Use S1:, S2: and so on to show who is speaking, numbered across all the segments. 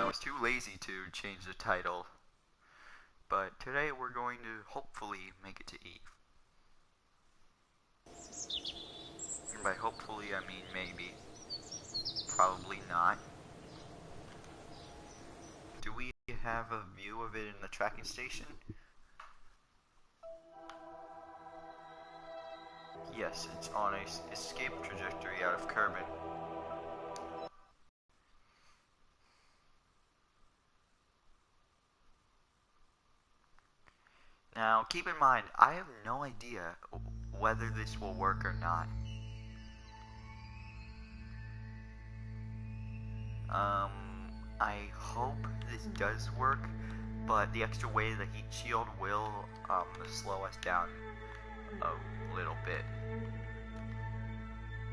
S1: was too lazy to change the title, but today we're going to hopefully make it to Eve. And by hopefully I mean maybe. Probably not. Do we have a view of it in the tracking station? Yes, it's on a escape trajectory out of Kerbin. Now, keep in mind, I have no idea whether this will work or not. I hope this does work, but the extra weight of the heat shield will slow us down a little bit.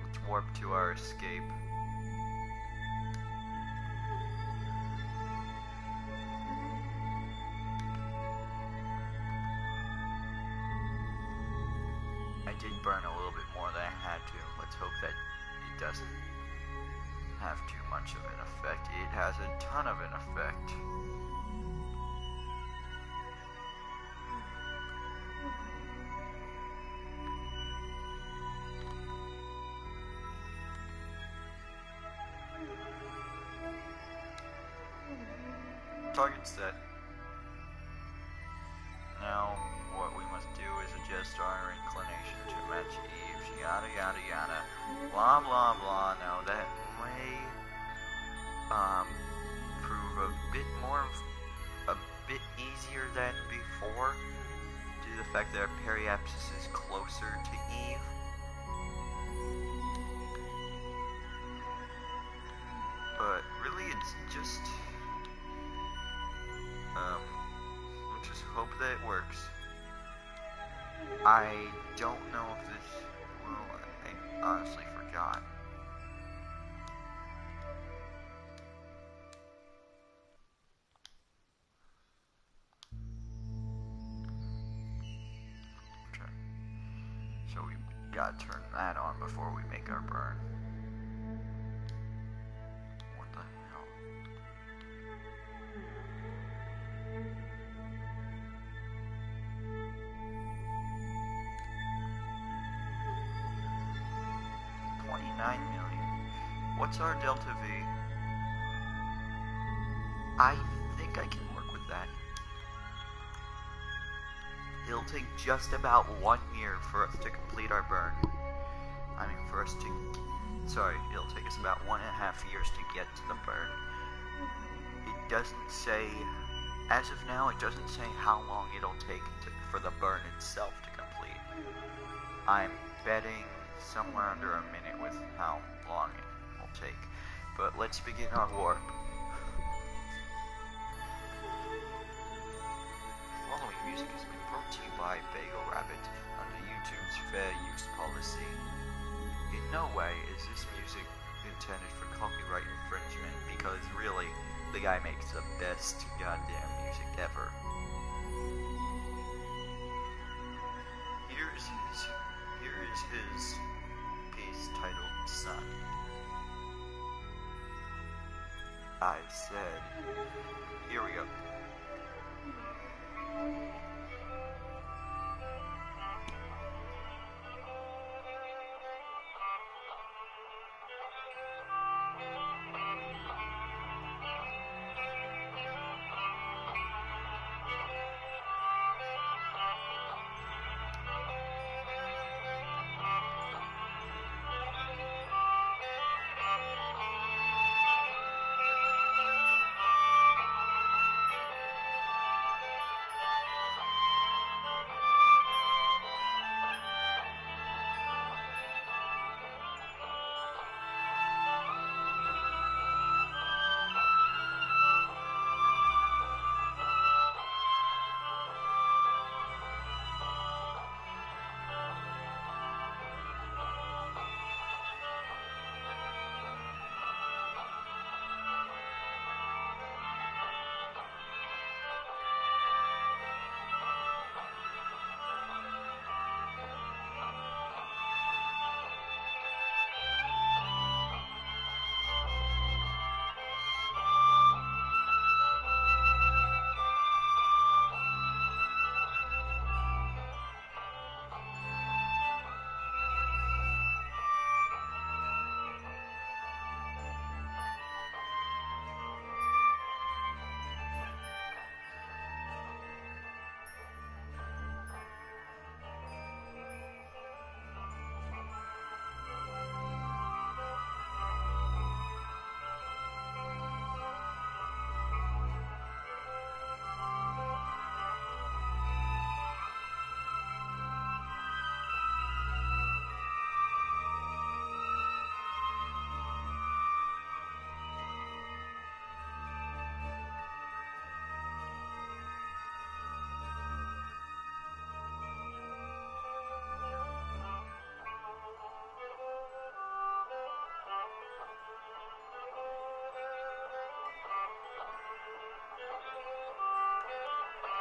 S1: Let's warp to our escape. I did burn a little bit more than I had to. Let's hope that it doesn't have too much of an effect. It has a ton of an effect. Target set. Now, what we must do is adjust our inclination to match Eve's. Yada yada yada. Blah blah blah. Now that may prove a bit easier than before, due to the fact that our periapsis is closer to Eve. But really, it's just we'll just hope that it works. I don't know if this will. I honestly forgot. So we gotta turn that on before we make our burn. What the hell? $29 million. What's our delta V? I think I can work with that. It'll take just about 1 year for us to complete our burn. I mean, it'll take us about 1.5 years to get to the burn. It doesn't say, as of now, it doesn't say how long it'll take for the burn itself to complete. I'm betting somewhere under a minute with how long it will take. But let's begin our warp. Following music has been brought to you by Bagel Rabbit under YouTube's fair use policy. In no way is this music intended for copyright infringement, because really, the guy makes the best goddamn music ever. Here is his piece titled Sun. I said, here we go.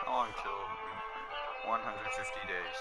S1: How long till 150 days?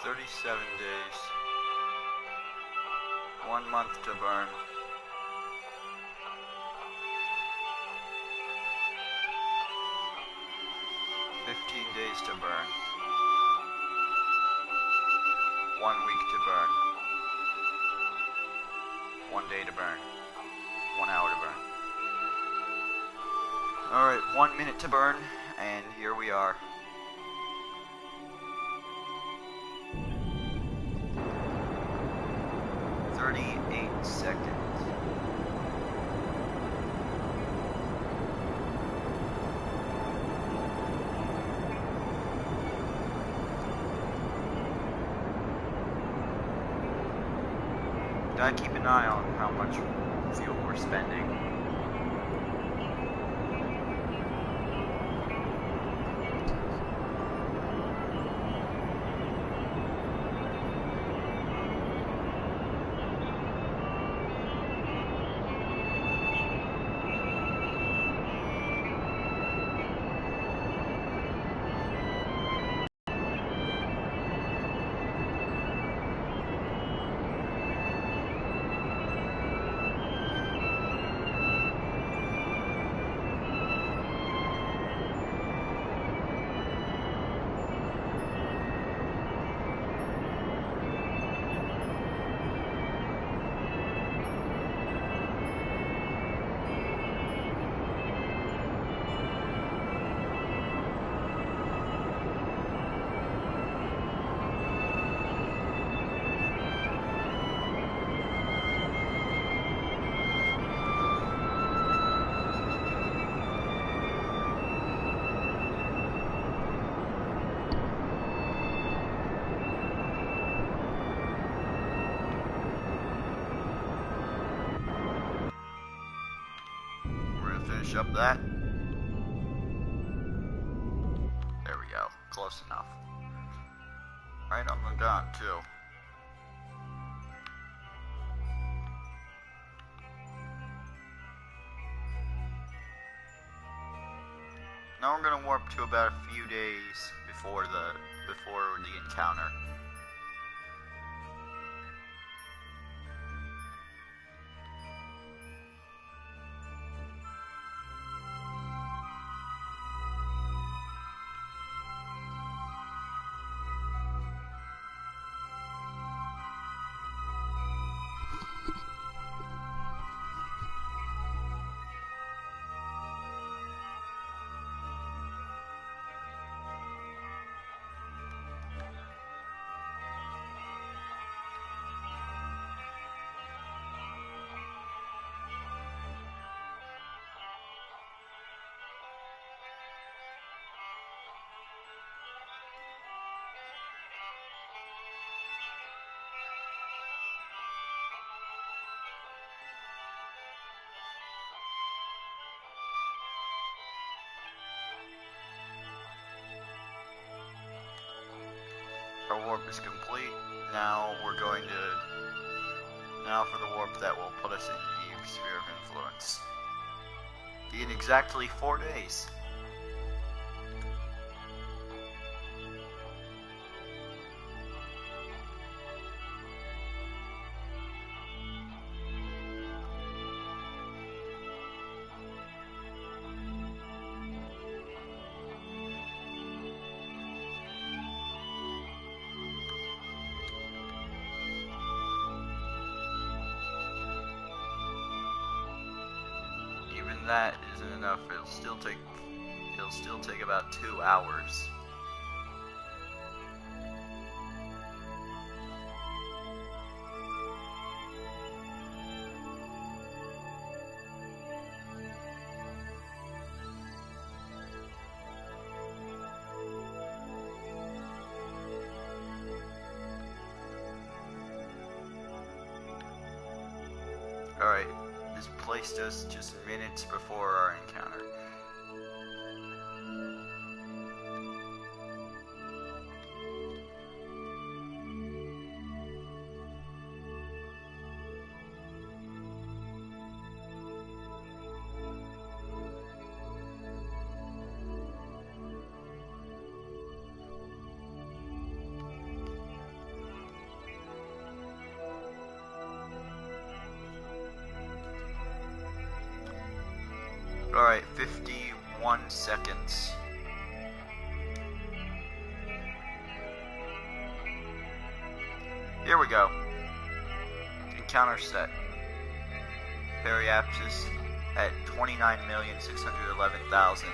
S1: "37 days. 1 month to burn. 15 days to burn. 1 week to burn. 1 day to burn. 1 hour to burn. Alright, 1 minute to burn, and here we are. Seconds. Gotta keep an eye on how much fuel we're spending. Finish up that. There we go. Close enough. Right on the dot, too. Now we're gonna warp to about a few days before the encounter. Our warp is complete. Now we're going to... Now for the warp that will put us in the sphere of influence. In exactly 4 days. That isn't enough. It'll still take about 2 hours Alright, this placed us just minutes before our encounter. Alright, 51 seconds. Here we go. Encounter set. Periapsis at 29,611,000.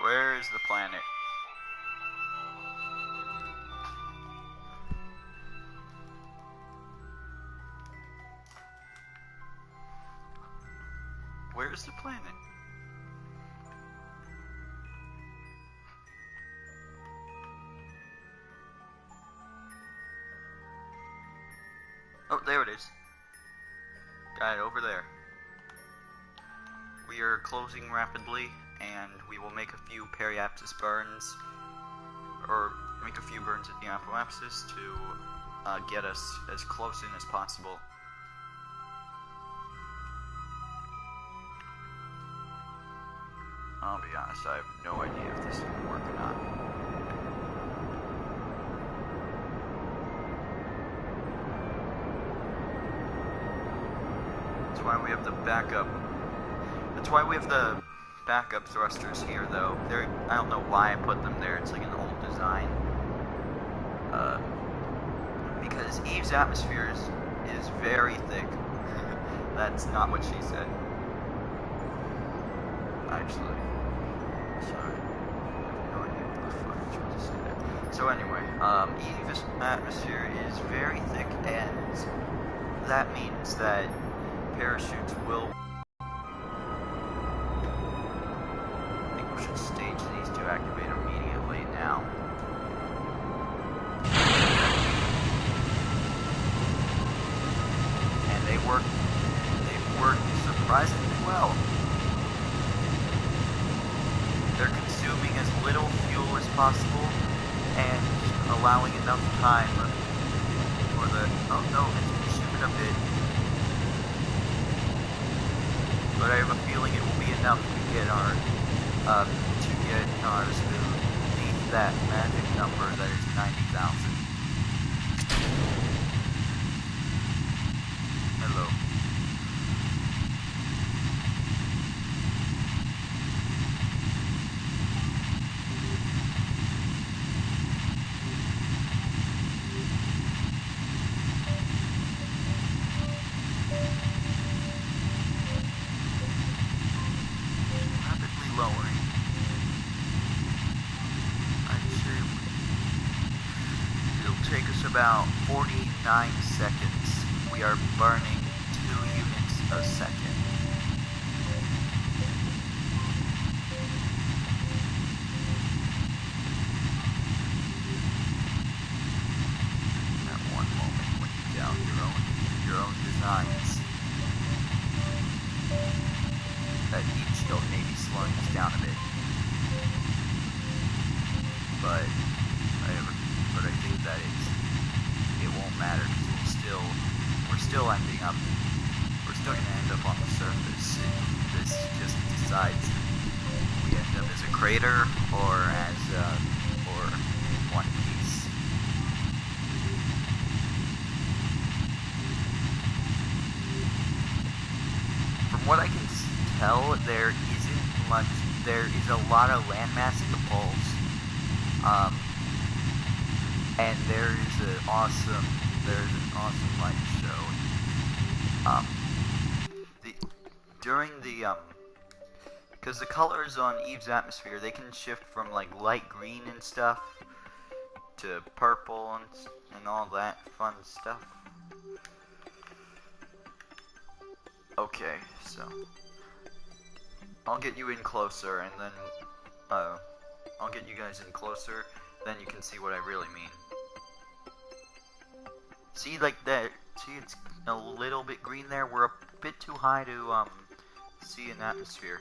S1: Where is the planet? Where's the planet? Oh, there it is. Got it over there. We are closing rapidly, and we will make a few periapsis burns, or make a few burns at the apoapsis to get us as close in as possible. I'll be honest, I have no idea if this is going to work or not. That's why we have the backup. That's why we have the backup thrusters here, though. I don't know why I put them there. It's like an old design. Because Eve's atmosphere is very thick. That's not what she said. Actually, sorry. I have no idea what the fuck I'm trying to say there. So anyway, Eve's atmosphere is very thick, and that means that parachutes will... I think we should stage these to activate immediately now. And they work surprisingly well. They're consuming as little fuel as possible and allowing enough time for the... Oh no, it's consuming a bit. But I have a feeling it will be enough to get our to beneath that magic number that is 90,000. Hello. Lowering. I'd say it'll take us about 49 seconds. We are burning 2 units a second. At one moment when you doubt your own designs. That heat shield may be slowing us down a bit, but I think that it won't matter because we're still going to end up on the surface. This just decides if we end up as a crater or or in one piece. From what I can tell, there isn't much. There is a lot of landmass at the poles, and there's an awesome light show. During the because the colors on Eve's atmosphere, they can shift from like light green and stuff to purple and all that fun stuff. Okay, so I'll get you in closer, and then I'll get you guys in closer, then you can see what I really mean. See, like that, see it's a little bit green there? We're a bit too high to see an atmosphere.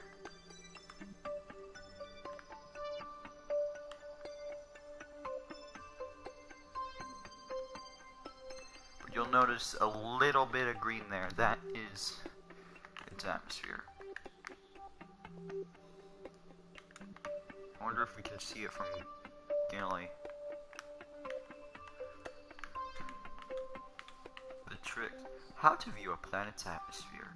S1: But you'll notice a little bit of green there. That is its atmosphere. I wonder if we can see it from Gilly. The trick. How to view a planet's atmosphere.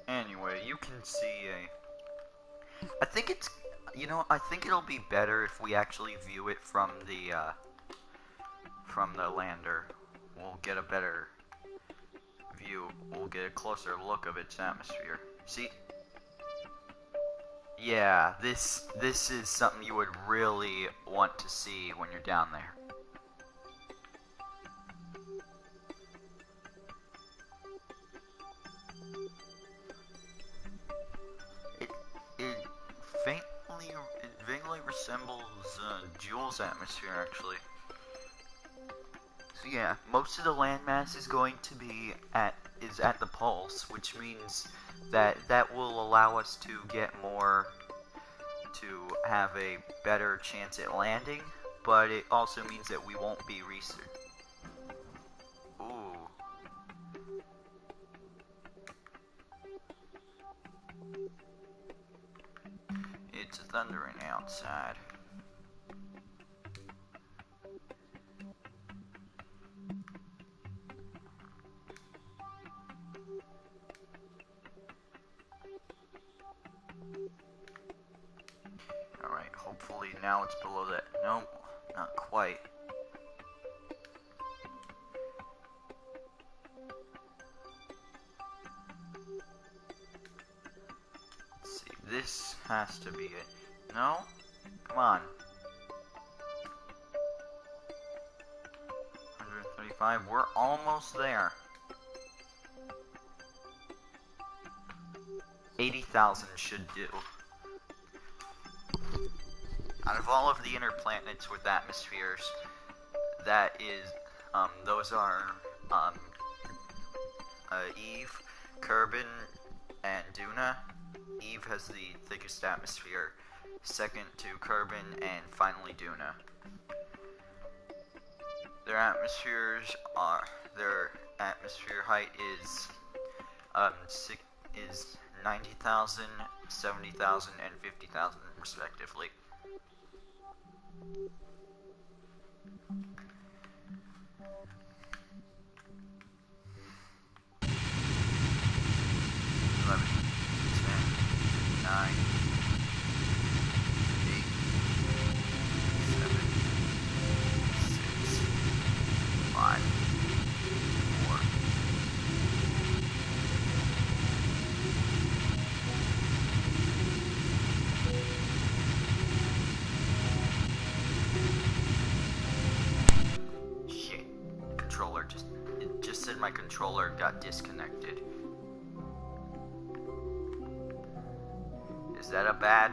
S1: Anyway, you can see I think it's, I think it'll be better if we actually view it from the lander. We'll get a better view. We'll get a closer look of its atmosphere. See? Yeah, this is something you would really want to see when you're down there. It vaguely resembles Joule's atmosphere, actually. So yeah, most of the landmass is going to be at the pulse, which means that will allow us to get more, to have a better chance at landing, but it also means that we won't be researched. Ooh. It's thundering outside. Alright, hopefully now it's below that. Nope, not quite. Let's see, this has to be it. No? Come on. 135, we're almost there. 80,000 should do. Out of all of the inner planets with atmospheres, that is, those are, Eve, Kerbin, and Duna. Eve has the thickest atmosphere, second to Kerbin, and finally Duna. Their atmosphere height is 90,000, 70,000, and 50,000 respectively. My controller got disconnected. Is that a bad?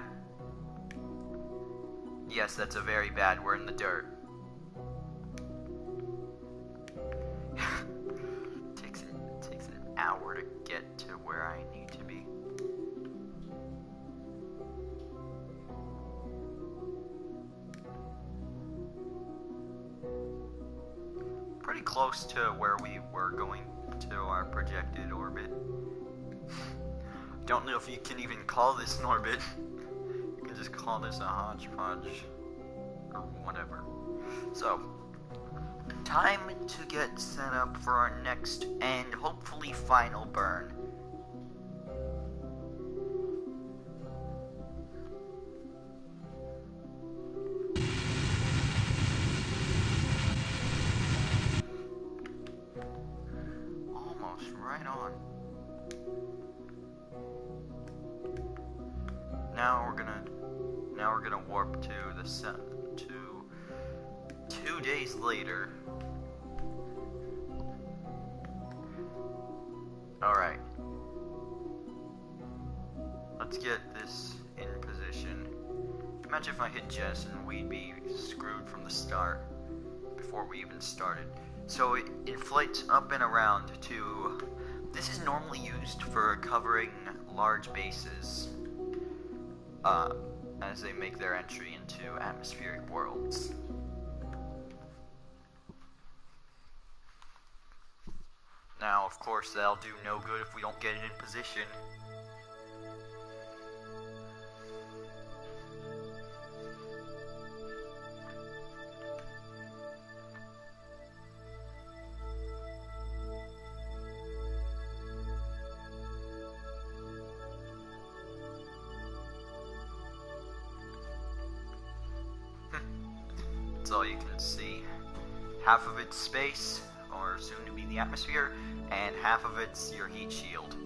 S1: Yes, that's a very bad. We're in the dirt. takes an hour to get to where I need to be. pretty close to where we were going to our projected orbit. Don't know if you can even call this an orbit. You can just call this a hodgepodge or whatever. So, time to get set up for our next and hopefully final burn. Almost right on. Now we're gonna warp to the sun to 2 days later. Alright. Let's get this in position. Imagine if I hit Jess and we'd be screwed from the start before we even started. So it inflates up and around to... This is normally used for covering large bases as they make their entry into atmospheric worlds. Now, of course, that'll do no good if we don't get it in position. That's all you can see. Half of it's space, or soon to be the atmosphere, and half of it's your heat shield.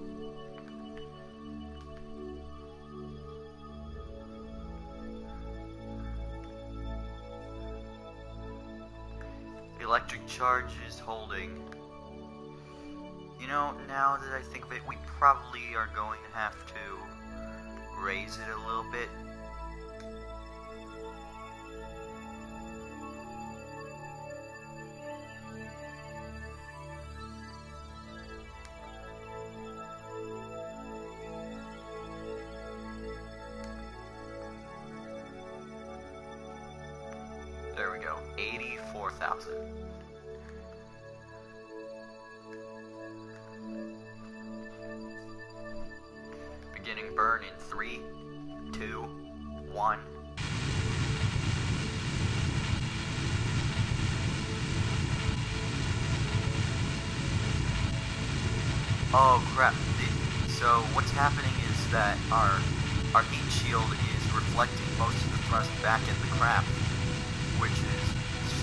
S1: Electric charge is holding. You know, now that I think of it, we probably are going to have to raise it a little bit. There we go, 84,000. Beginning burn in 3, 2, 1. Oh crap. So what's happening is that our heat shield is reflecting most of the thrust back at the craft, which is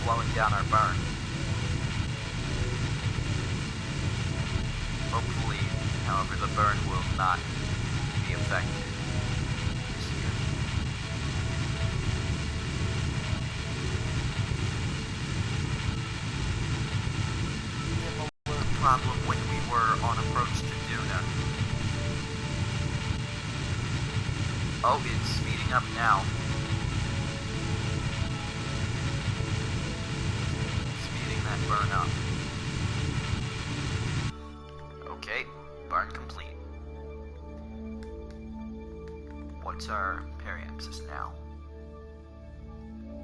S1: slowing down our burn. Hopefully, however, the burn will not be affected this year. Similar problem when we were on approach to Duna. Oh, it's speeding up now. That burn up. Okay, burn complete. What's our periapsis now?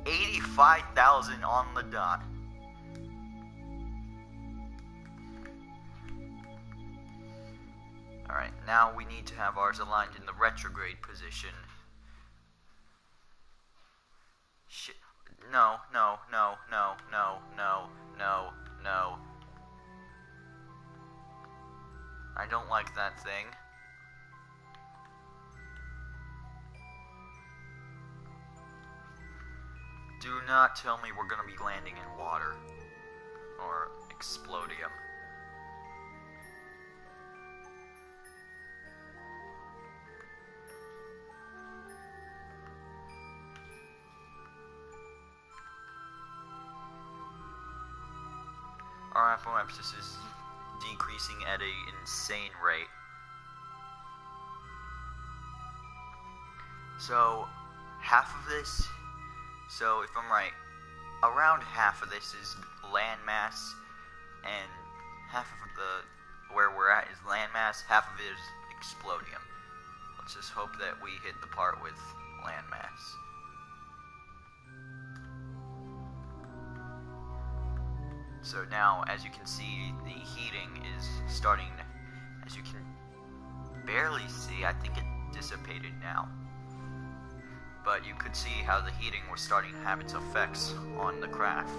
S1: 85,000 on the dot. Alright, now we need to have ours aligned in the retrograde position. Shit. No. I don't like that thing. Do not tell me we're gonna be landing in water. Or explodium. Our apoapsis is decreasing at an insane rate. So, half of this, so if I'm right, around half of this is landmass, and half of the, where we're at is landmass, half of it is explodium. Let's just hope that we hit the part with landmass. So now, as you can see, the heating is starting, as you can barely see, I think it dissipated now. But you could see how the heating was starting to have its effects on the craft.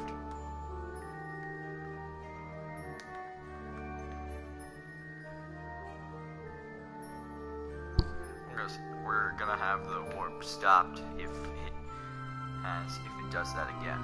S1: We're gonna have the warp stopped if it does that again.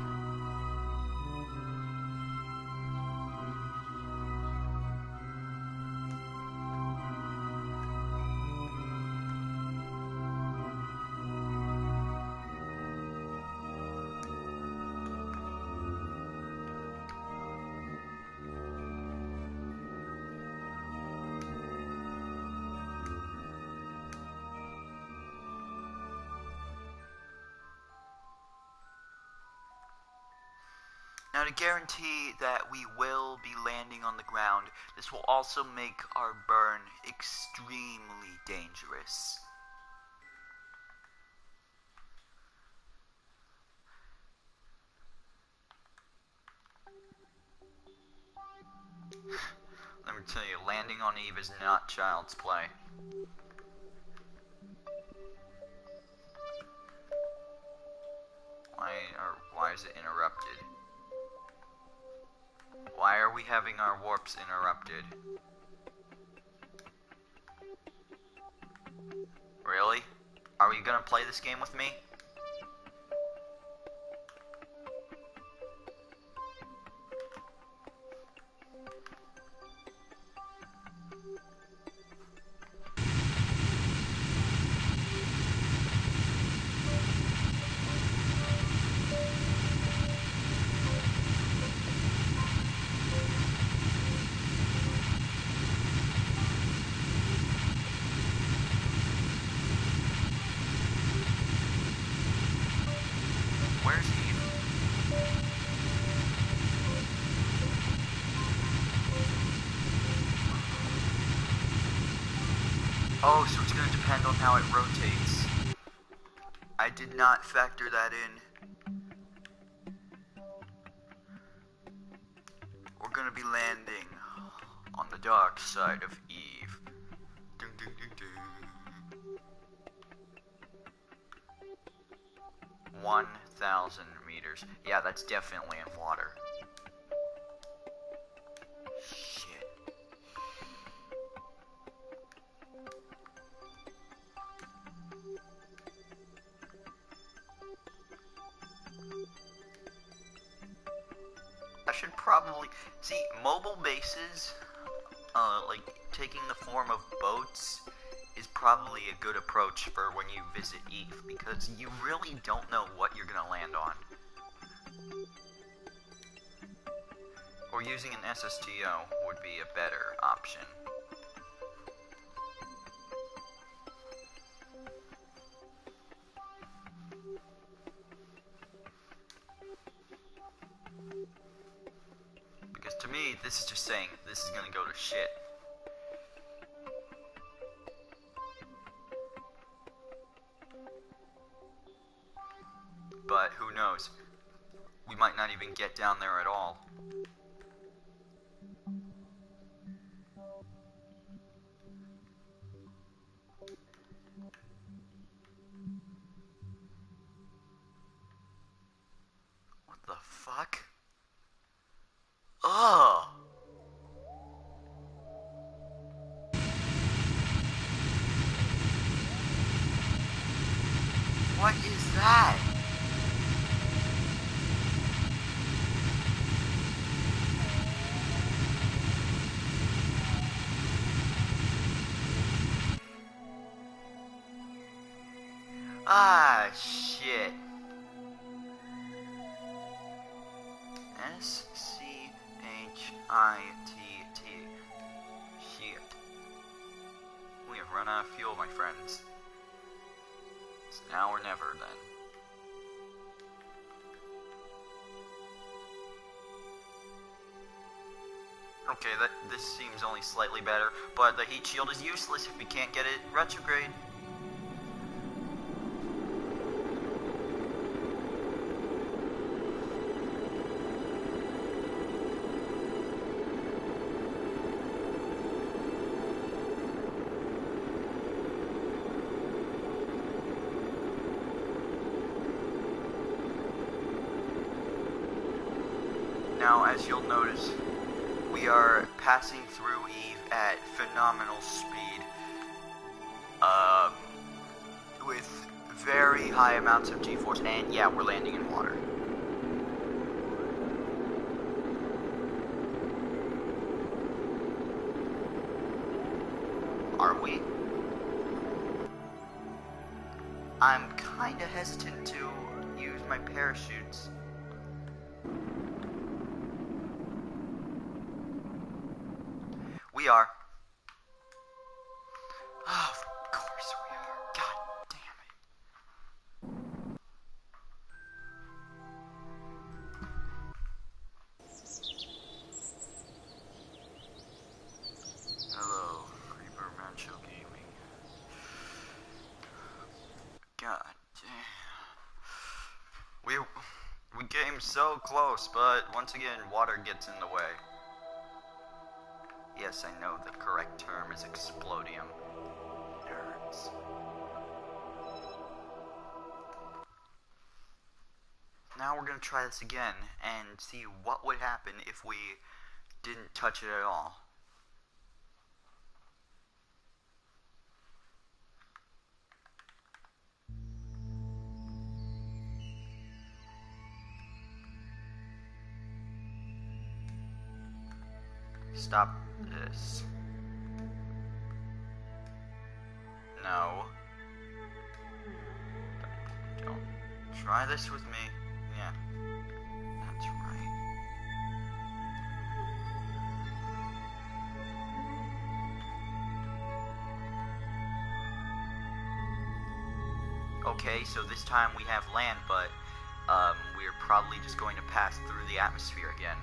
S1: Now, to guarantee that we will be landing on the ground, this will also make our burn extremely dangerous. Let me tell you, landing on Eve is not child's play. Why is it interrupted? Why are we having our warps interrupted? Really? Are we gonna play this game with me? Where's Eve? Oh, so it's going to depend on how it rotates. I did not factor that in. We're going to be landing on the dark side of Eve. Dun, dun, dun, dun. 1,000 meters. Yeah, that's definitely in water. Shit. I should probably... See, mobile bases, like, taking the form of boats is probably a good approach for when you visit Eve, because you really don't know what you're gonna land on. Or using an SSTO would be a better option. Because to me, this is just saying this is gonna go to shit. But who knows? We might not even get down there at all. What the fuck? Ugh! What is that? Ah, shit. S-C-H-I-T-T. Shit. We have run out of fuel, my friends. It's now or never, then. Okay, this seems only slightly better, but the heat shield is useless if we can't get it retrograde. Now, as you'll notice, we are passing through Eve at phenomenal speed, with very high amounts of G-force, and yeah, we're landing in water. Are we? I'm kinda hesitant to use my parachutes. We are. Oh, of course we are. God damn it. Hello, Reaper Mancho Gaming. God damn. We came so close, but once again, water gets in the way. Yes, I know the correct term is explodium. Nerds. Now we're gonna try this again and see what would happen if we didn't touch it at all. Stop this. No. Don't try this with me. Yeah. That's right. Okay, so this time we have land, but we're probably just going to pass through the atmosphere again.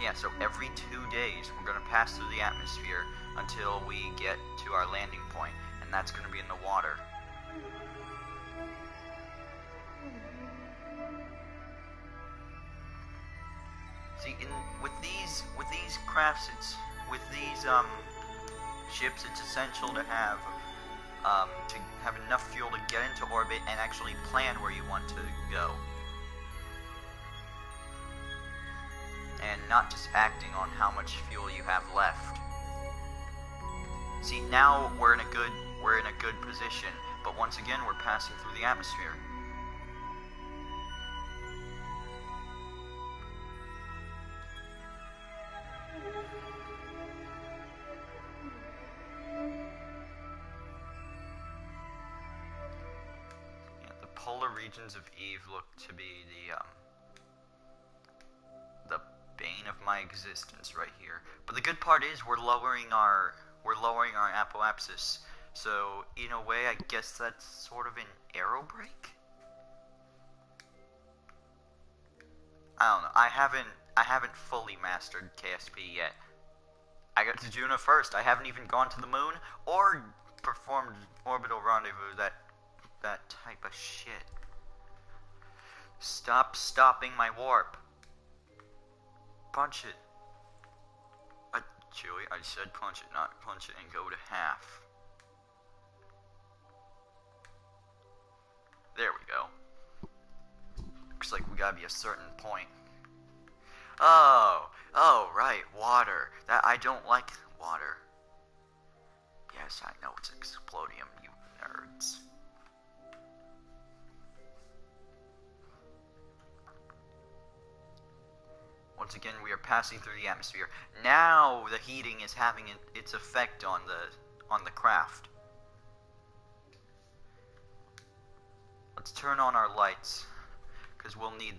S1: Yeah, so every 2 days we're going to pass through the atmosphere until we get to our landing point, and that's going to be in the water. See, with these crafts, with these ships, it's essential to have enough fuel to get into orbit and actually plan where you want to go. And not just acting on how much fuel you have left. See, now we're in a good position, but once again we're passing through the atmosphere. Yeah, the polar regions of Eve look to be the bane of my existence right here. But the good part is we're lowering our apoapsis. So in a way, I guess that's sort of an aero brake. I don't know. I haven't fully mastered KSP yet. I got to Juno first. I haven't even gone to the moon or performed orbital rendezvous. That type of shit. Stop stopping my warp. Punch it. Chewie, I said punch it, not punch it and go to half. There we go. Looks like we gotta be a certain point. Oh, right, water. I don't like water. Yes, I know it's explodium, you nerds. Once again, we are passing through the atmosphere. Now the heating is having its effect on the craft. Let's turn on our lights, because we'll need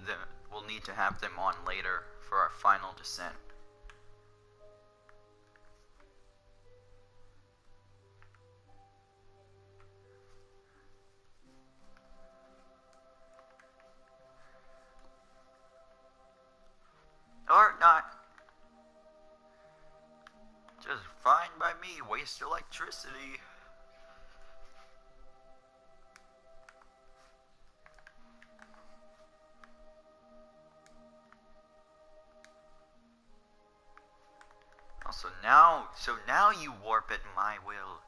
S1: to have them on later for our final descent. Or not. Just fine by me. Waste electricity. Also now you warp at my will.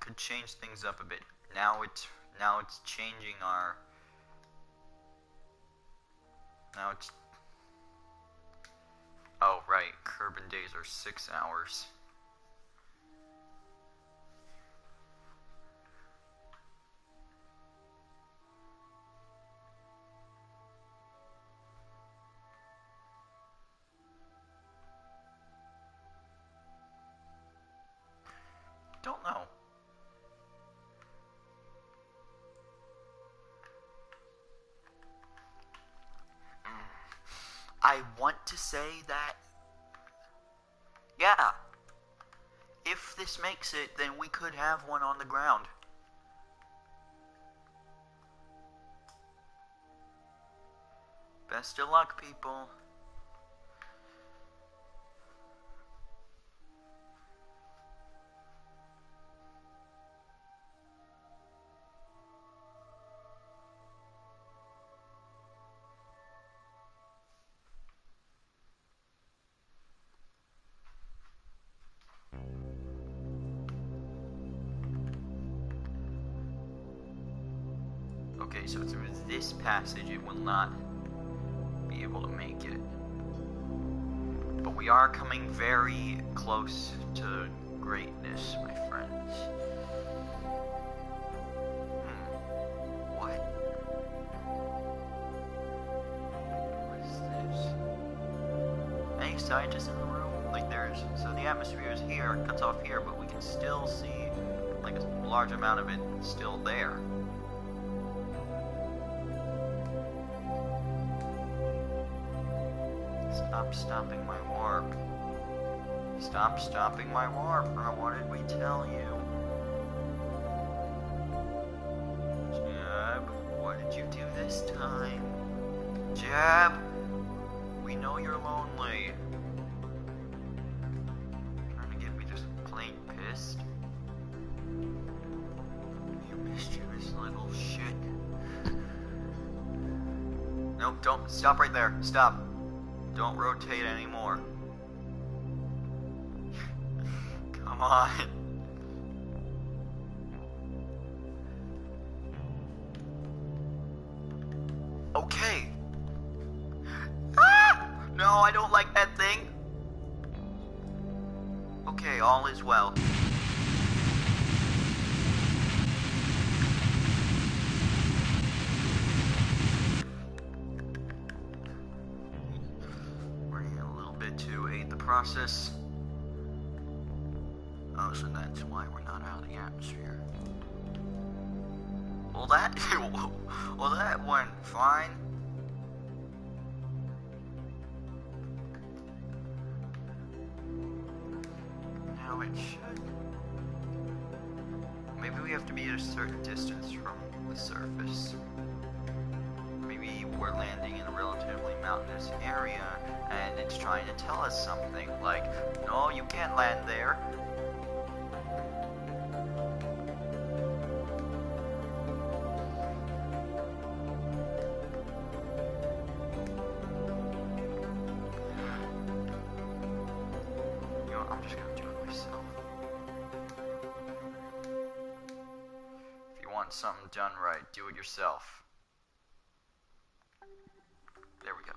S1: could change things up a bit. Now it's changing our. Now it's. Oh right, Kerbin days are 6 hours. Don't know. I want to say that, yeah, if this makes it, then we could have one on the ground. Best of luck, people. Okay, so through this passage it will not be able to make it. But we are coming very close to greatness, my friends. What? What is this? Any scientists in the room? Like so the atmosphere is here, it cuts off here, but we can still see like a large amount of it still there. Stop stopping my warp. Stop stopping my warp. What did we tell you? Jeb, what did you do this time? Jeb, we know you're lonely. Trying to get me just plain pissed? You mischievous little shit. Nope, don't. Stop right there. Stop. Don't rotate anymore. Come on. Okay. Ah! No, I don't like that thing. Okay, all is well. Process. Oh, so that's why we're not out of the atmosphere. Well, that went fine. Now it should. Maybe we have to be at a certain distance from the surface. Maybe we're landing in a relatively mountainous area and it's trying to tell us something, like, no, you can't land there. You know, I'm just gonna do it myself. If you want something done right, do it yourself. There we go.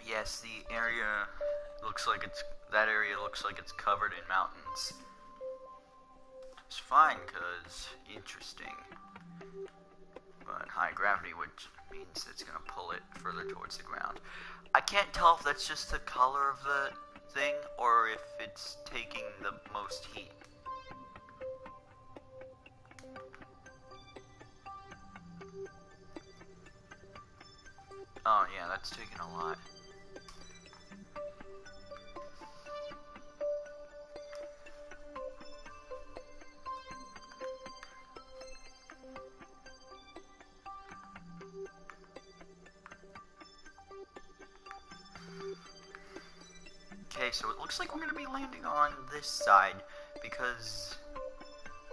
S1: Yes, the area looks like it's covered in mountains. It's fine, cause interesting. But high gravity, which means it's gonna pull it further towards the ground. I can't tell if that's just the color of the thing, or if it's taking the most heat. Oh yeah, that's taking a lot. Okay, so it looks like we're going to be landing on this side because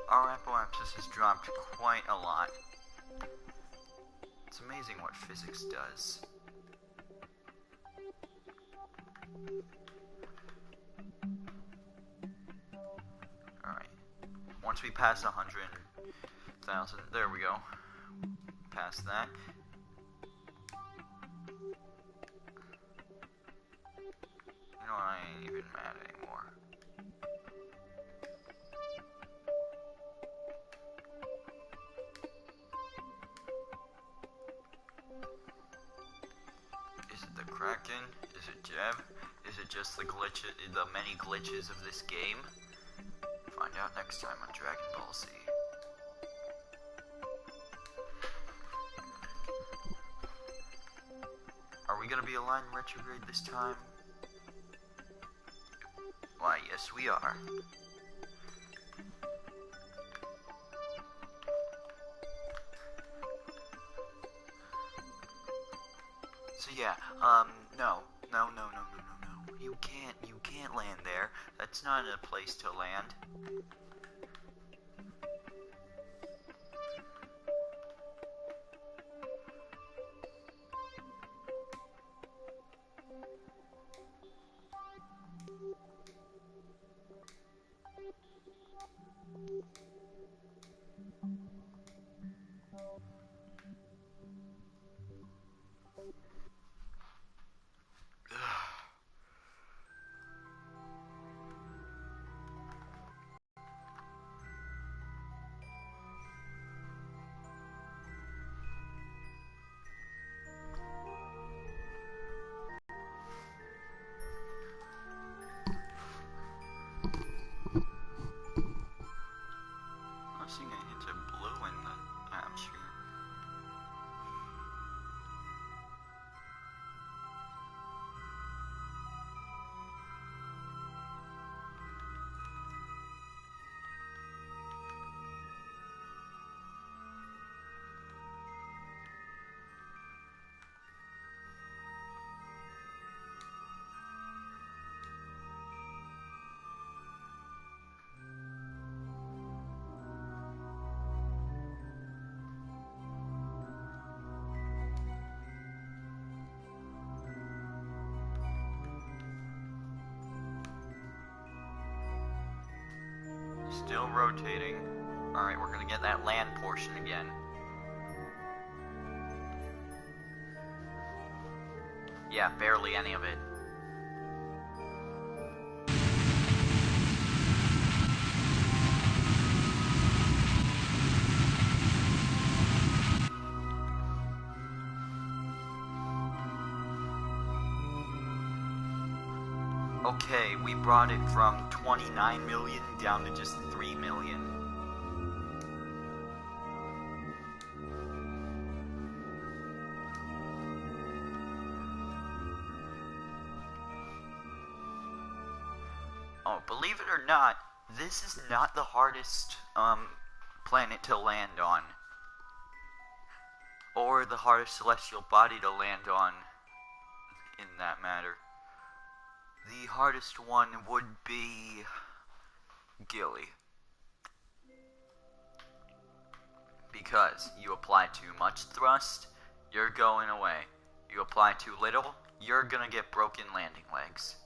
S1: our apoapsis has dropped quite a lot. It's amazing what physics does. Alright. Once we pass 100,000, there we go. Past that. You know what, I ain't even mad anymore. Is it the Kraken? Is it Jeb? Is it just the many glitches of this game? Find out next time on Dragon Ball Z. Are we gonna be aligned retrograde this time? Why, yes we are. So yeah, no. You can't land there. That's not a place to land. Seeing a hint of blue in the atmosphere. Still rotating. Alright, we're gonna get that land portion again. Yeah, barely any of it. Okay, we brought it from 29 million down to just 3 million. Oh, believe it or not, this is not the hardest planet to land on. Or the hardest celestial body to land on, in that matter. The hardest one would be Gilly. Because you apply too much thrust, you're going away. You apply too little, you're gonna get broken landing legs.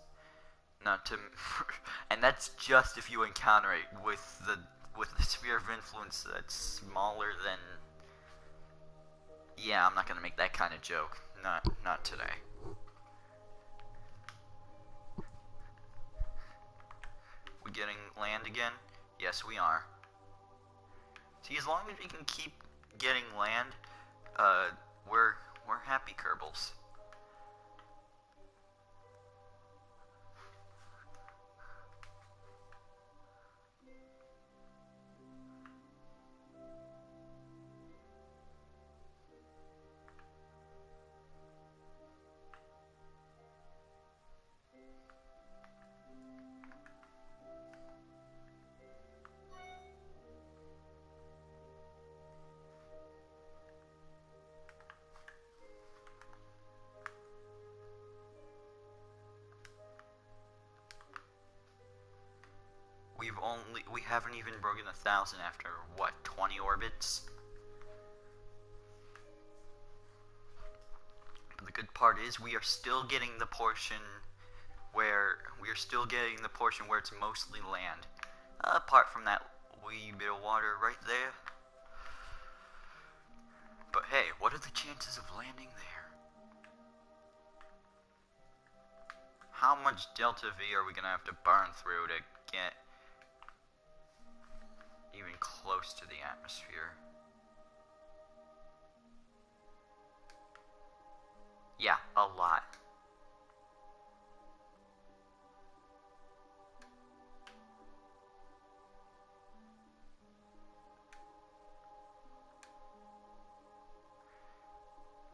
S1: Not to, and that's just if you encounter it with the sphere of influence that's smaller than. Yeah, I'm not gonna make that kind of joke. Not today. We getting land again? Yes, we are. See, as long as we can keep getting land, we're happy Kerbals. We haven't even broken 1,000 after, what, 20 orbits? But the good part is we are still getting the portion where we're still getting the portion where it's mostly land. Apart from that wee bit of water right there. But hey, what are the chances of landing there? How much delta V are we gonna have to burn through to get even close to the atmosphere? Yeah, a lot.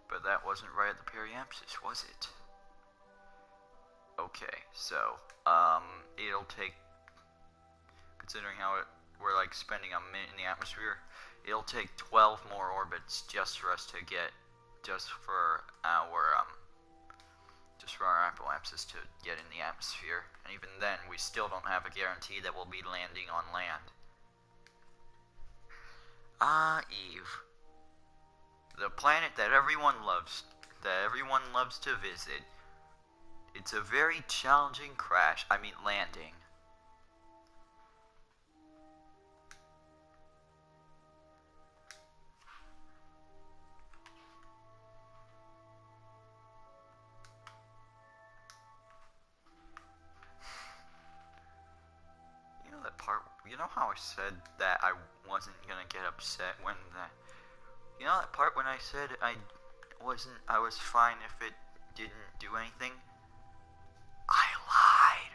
S1: But that wasn't right at the periapsis, was it? Okay, so, it'll take, considering how we're like spending a minute in the atmosphere, it'll take 12 more orbits just for us to get, just for our apoapsis to get in the atmosphere. And even then, we still don't have a guarantee that we'll be landing on land. Eve. The planet that everyone loves to visit. It's a very challenging landing. You know that part, you know how I said that I wasn't gonna get upset when you know that part when I said I was fine if it didn't do anything? I lied.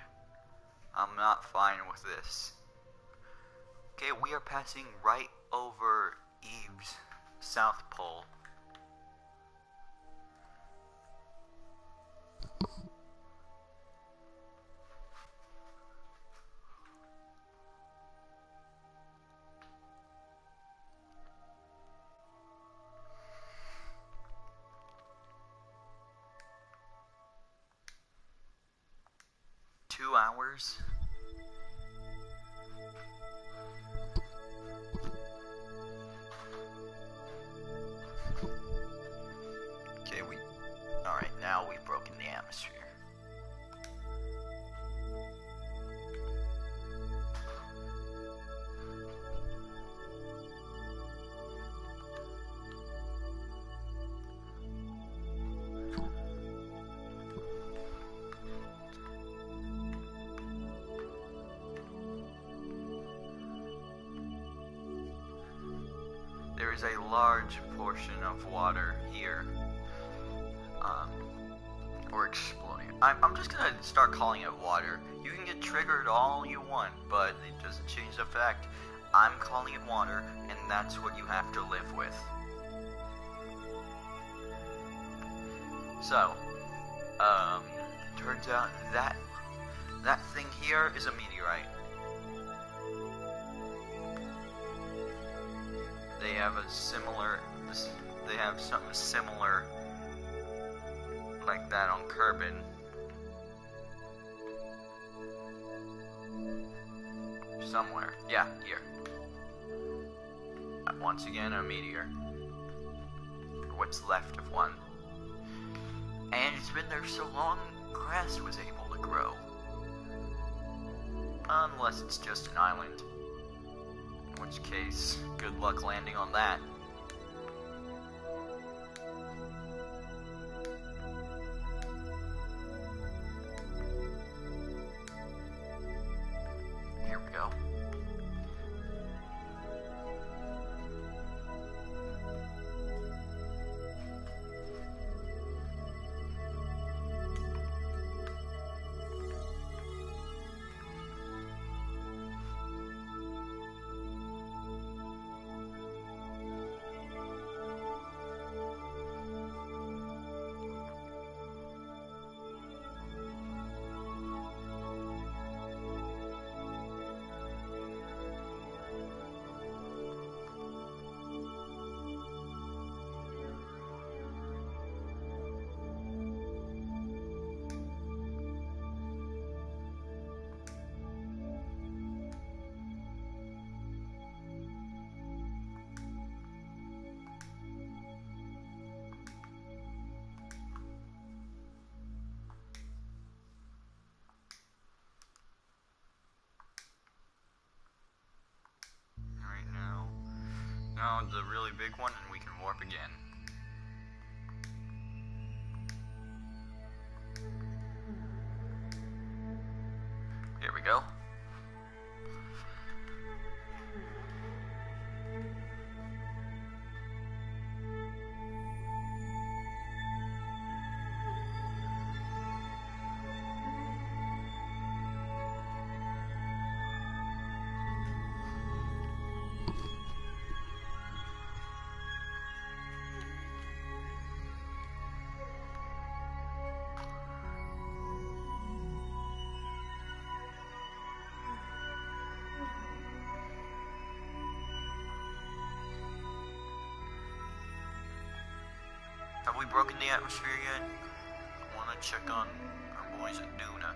S1: I'm not fine with this. Okay, we are passing right over Eve's South Pole. $2 hours? Okay, alright, now we've broken the atmosphere. There is a large portion of water here. Or exploding. I'm just gonna start calling it water. You can get triggered all you want, but it doesn't change the fact I'm calling it water, and that's what you have to live with. So, turns out that thing here is a meteorite. They have something similar like that on Kerbin. Somewhere. Yeah, here. Once again, a meteor. Or what's left of one. And it's been there so long, grass was able to grow. Unless it's just an island. In which case, good luck landing on that. Here we go. around the really big one and we can warp again. Here we go. Have we broken the atmosphere yet? I want to check on our boys at Duna.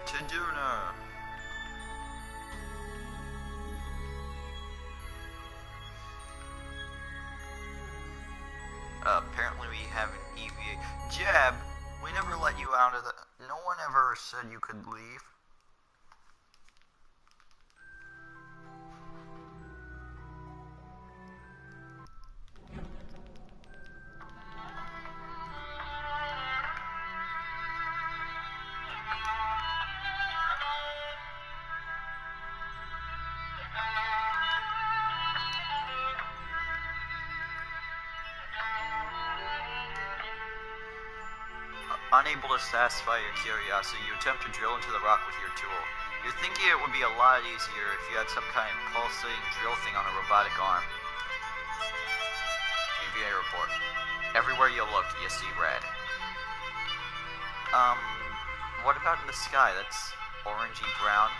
S1: To Duna! Apparently we have an EVA. Jeb, we never let you out of the... No one ever said you could leave. Unable to satisfy your curiosity, you attempt to drill into the rock with your tool. You're thinking it would be a lot easier if you had some kind of pulsating drill thing on a robotic arm. EVA report. Everywhere you look, you see red. What about in the sky? That's orangey brown.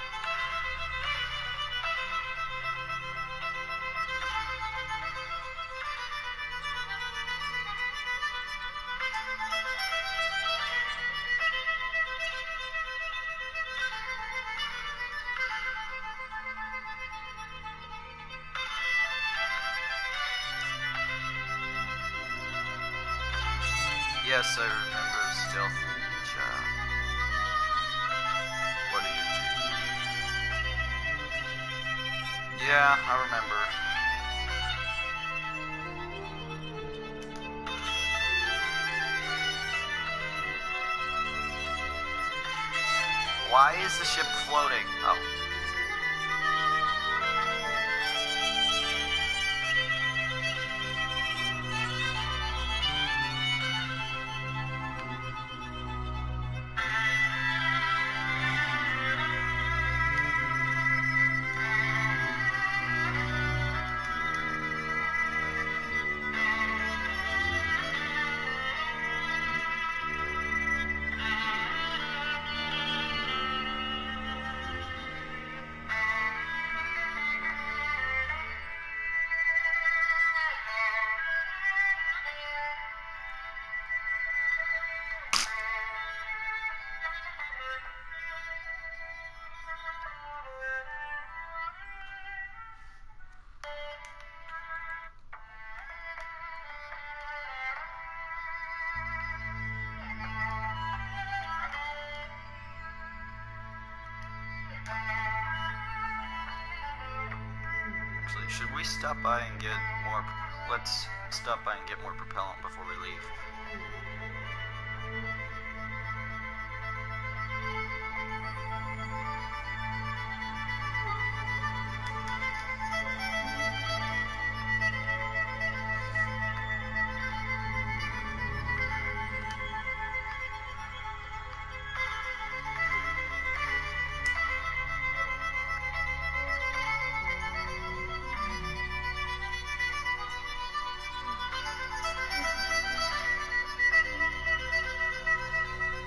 S1: Yes, I remember stealth job. What do you do? Yeah, I remember. Why is the ship floating? Oh. Should we stop by and get more... Let's stop by and get more propellant before we leave.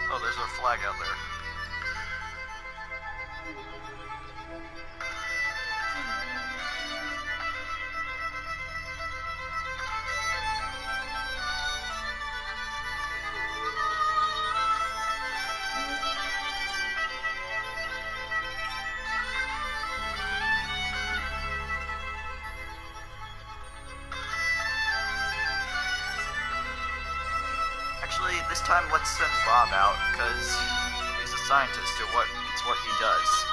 S1: Oh, there's our flag out there. Actually, this time let's send Bob out, because he's a scientist, it's what he does.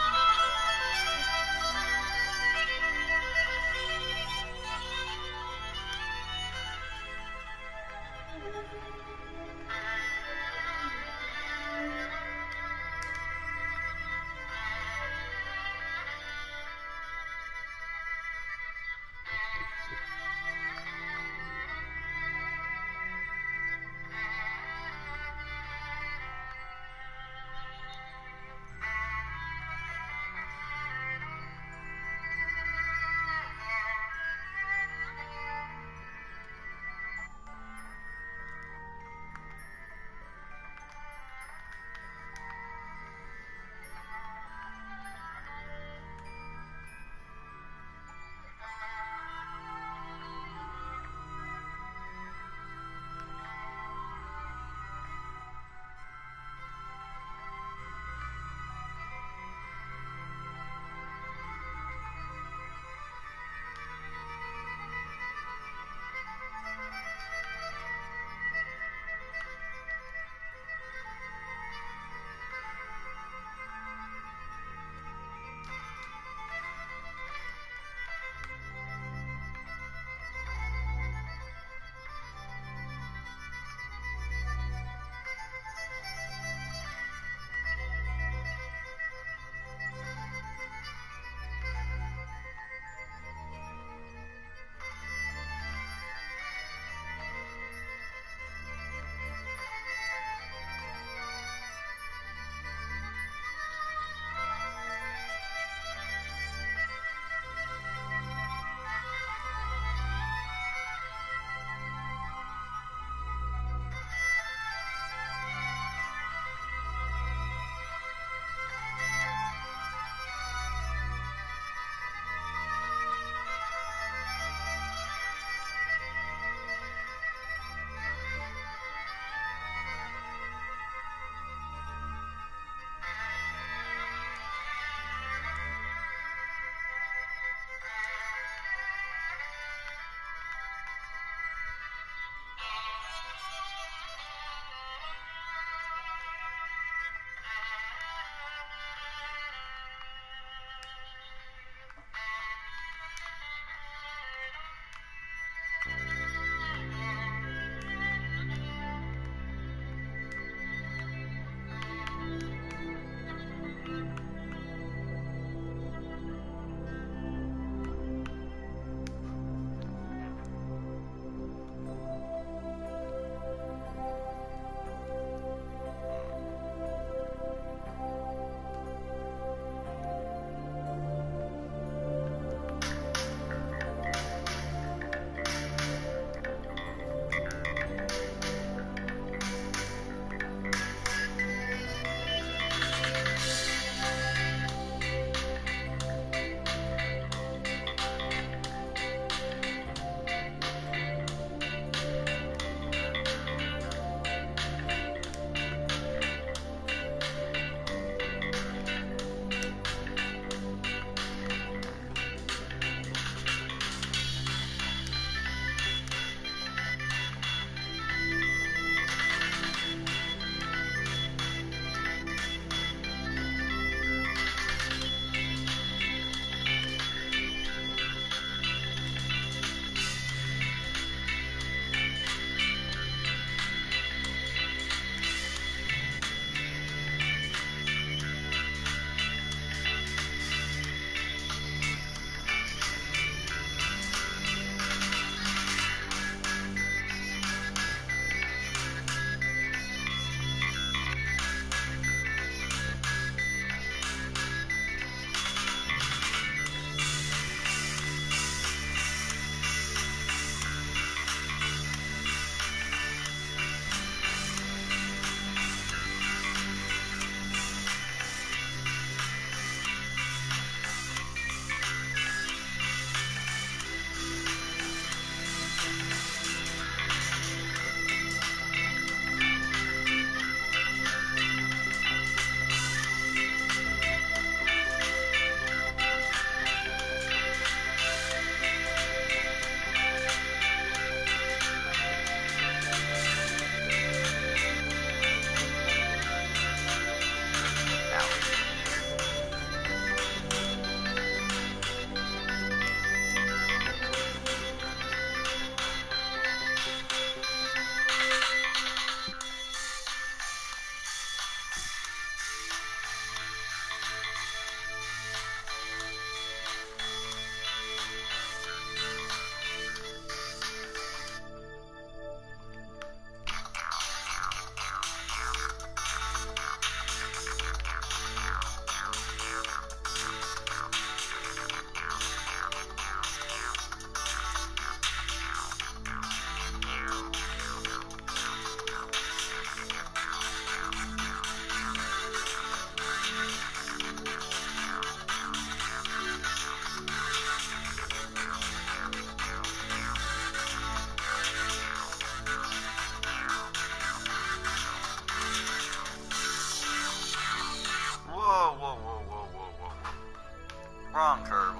S1: wrong, Kerbal.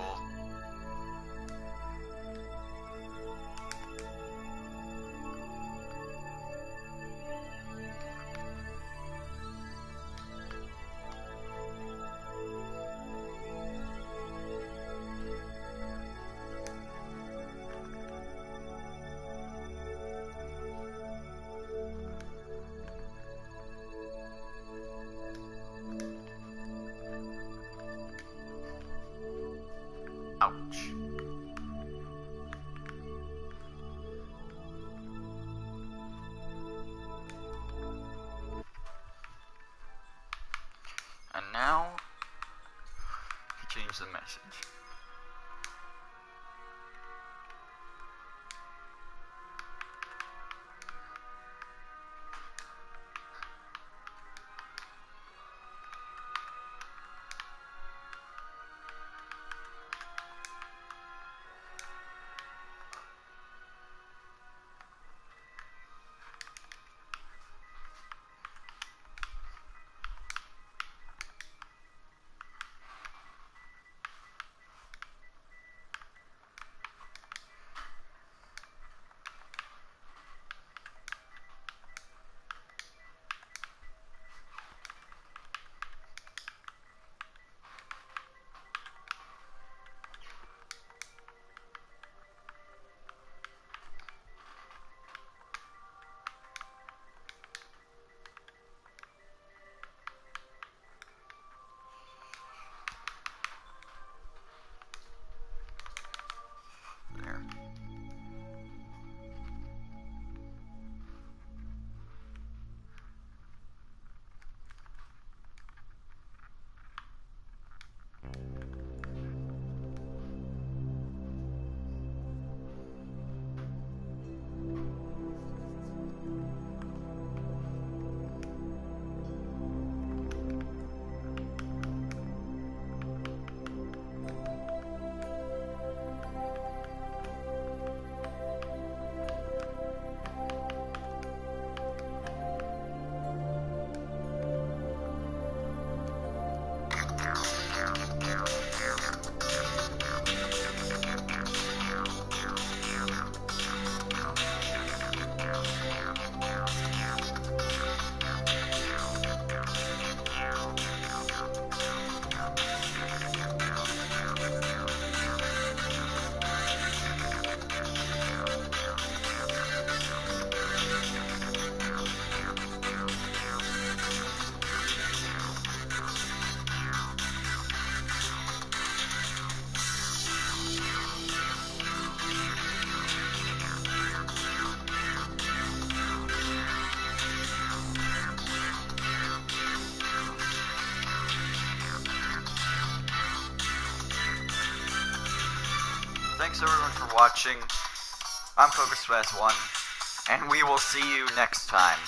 S1: Ouch. And now, he changed the message. Thanks everyone for watching. I'm FocusFast1, and we will see you next time,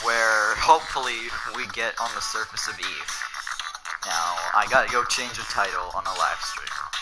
S1: where hopefully we get on the surface of Eve. Now, I gotta go change the title on the live stream.